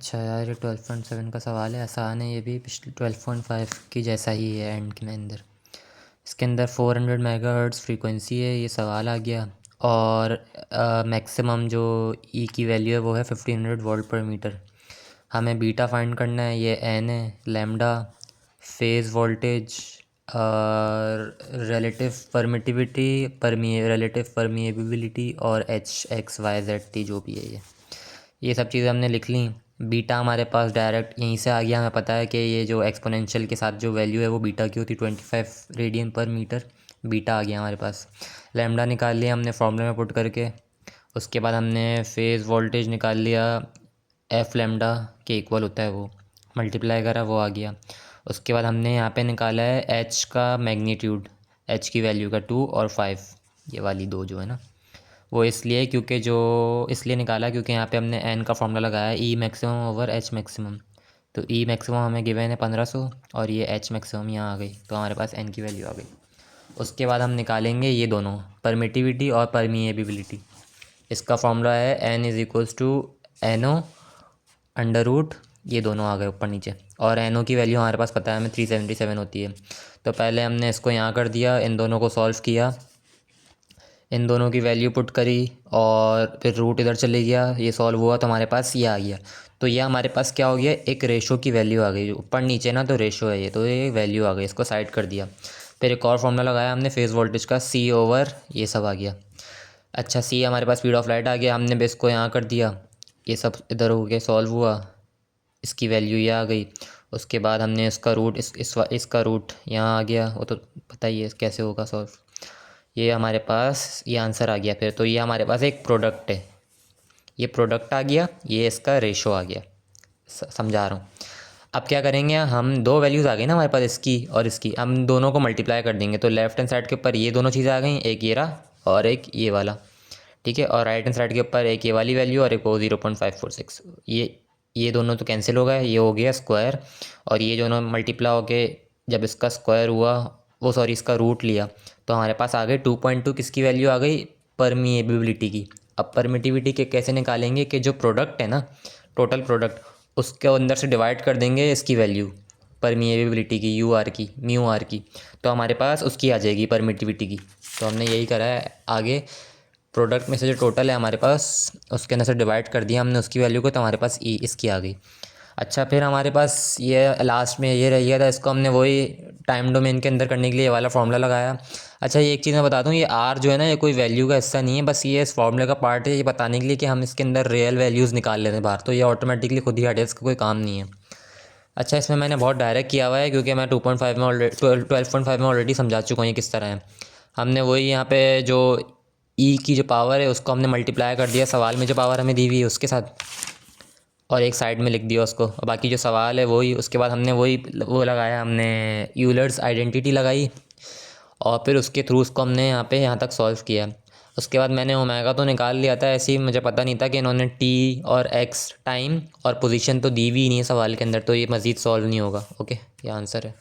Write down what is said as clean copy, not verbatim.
अच्छा यार, ये 12.7 का सवाल है, आसान है ये भी, पिछले 12.5 की जैसा ही है एंड के अंदर। इसके अंदर 400 मेगाहर्ट्ज़ फ्रीक्वेंसी है, ये सवाल आ गया। और मैक्सिमम जो ई की वैल्यू है वो है 1500 वोल्ट पर मीटर। हमें बीटा फाइंड करना है, ये एन है, lambda, phase voltage, relative permittivity, relative permeability और H X Y Z T जो भी है ये सब चीज़ें हमने लिख ली। बीटा हमारे पास डायरेक्ट यहीं से आ गया, हमें पता है कि ये जो एक्सपोनेंशियल के साथ जो वैल्यू है वो बीटा की होती 25 रेडियन पर मीटर। बीटा आ गया हमारे पास। लैम्डा निकाल लिया हमने फॉर्मूले में पुट करके। उसके बाद हमने फेज़ वोल्टेज निकाल लिया, एफ लैम्डा के इक्वल होता है वो, मल्टीप्लाई करा, वो आ गया। उसके बाद हमने यहाँ पे निकाला है एच का मैग्नीट्यूड, एच की वैल्यू का 2 और 5, ये वाली दो जो है ना, वो इसलिए क्योंकि जो इसलिए निकाला क्योंकि यहाँ पे हमने एन का फॉर्मूला लगाया है, ई मैक्सिमम ओवर एच मैक्सिमम। तो ई मैक्सिमम हमें गिवन है 1500 और ये एच मैक्सिमम यहाँ आ गई, तो हमारे पास एन की वैल्यू आ गई। उसके बाद हम निकालेंगे ये दोनों, परमिटिविटी और परमिएबिलिटी। इसका फॉर्मूला है N is equals to N O under root, ये दोनों आ गए ऊपर नीचे। और एन ओ की वैल्यू हमारे पास पता है हमें 377 होती है। तो पहले हमने इसको यहाँ कर दिया, इन दोनों को सॉल्व किया, इन दोनों की वैल्यू पुट करी और फिर रूट इधर चले गया, ये सॉल्व हुआ तो हमारे पास ये आ गया। तो ये हमारे पास क्या हो गया, एक रेशो की वैल्यू आ गई, ऊपर नीचे ना तो रेशो है ये, तो ये वैल्यू आ गई, इसको साइड कर दिया। फिर एक और फॉर्मूला लगाया हमने फेज़ वोल्टेज का, सी ओवर ये सब आ गया। अच्छा, सी हमारे पास स्पीड ऑफ लाइट आ गया, हमने बेस को यहाँ कर दिया, ये सब इधर हो गया, सॉल्व हुआ, इसकी वैल्यू ये आ गई। उसके बाद हमने इसका रूट इसका रूट यहाँ आ गया, वो तो पता ही है कैसे होगा सॉल्व। ये हमारे पास ये आंसर आ गया। फिर तो ये हमारे पास एक प्रोडक्ट है, ये प्रोडक्ट आ गया, ये इसका रेशो आ गया। समझा रहा हूँ। अब क्या करेंगे, हम दो वैल्यूज़ आ गई ना हमारे पास, इसकी और इसकी, हम दोनों को मल्टीप्लाई कर देंगे। तो लेफ्ट हैंड साइड के ऊपर ये दोनों चीज़ें आ गई, एक ये रहा और एक ये वाला, ठीक है। और राइट हैंड साइड के ऊपर एक ये वाली वैल्यू और एक वो 0.546। ये दोनों तो कैंसिल हो गए, ये हो गया स्क्वायर, और ये दोनों मल्टीप्लाई होके जब इसका स्क्वायर हुआ, वो सॉरी इसका रूट लिया, तो हमारे पास आ गई 2.2, किसकी वैल्यू आ गई, परमिएबिलिटी की। अब परमिटिविटी के कैसे निकालेंगे कि जो प्रोडक्ट है ना, टोटल प्रोडक्ट, उसके अंदर से डिवाइड कर देंगे इसकी वैल्यू, परमिएबिलिटी की, यू आर की, म्यू आर की, तो हमारे पास उसकी आ जाएगी परमिटिविटी की। तो हमने यही करा है आगे, प्रोडक्ट में से जो टोटल है हमारे पास उसके अंदर से डिवाइड कर दिया हमने उसकी वैल्यू को, तो हमारे पास ई इसकी आ गई। अच्छा, फिर हमारे पास ये लास्ट में ये रह गया था, इसको हमने वही टाइम डोमेन के अंदर करने के लिए ये वाला फॉर्मूला लगाया। अच्छा, ये एक चीज़ मैं बता दूँ, ये आर जो है ना, ये कोई वैल्यू का हिस्सा नहीं है, बस ये इस फॉर्मूले का पार्ट है, ये बताने के लिए कि हम इसके अंदर रियल वैल्यूज़ निकाल लेते हैं बाहर, तो ये ऑटोमेटिकली खुद ही हट जाए, इसका कोई काम नहीं है। अच्छा, इसमें मैंने बहुत डायरेक्ट किया हुआ है क्योंकि मैं 2.5 में ऑलरेडी 12.5 में ऑलरेडी समझा चुका हूँ ये किस तरह है। हमने वही यहाँ पे जो ई की जो पावर है उसको हमने मल्टीप्लाई कर दिया सवाल में जो पावर हमें दी हुई है उसके साथ, और एक साइड में लिख दिया उसको, और बाकी जो सवाल है वही, उसके बाद हमने वही वो लगाया, हमने यूलर्स आइडेंटिटी लगाई, और फिर उसके थ्रू उसको हमने यहाँ तक सॉल्व किया। उसके बाद मैंने ओमेगा तो निकाल लिया था, ऐसे ही मुझे पता नहीं था कि इन्होंने टी और एक्स टाइम और पोजीशन तो दी हुई नहीं है सवाल के अंदर, तो ये मज़ीद सॉल्व नहीं होगा। ओके, ये आंसर है।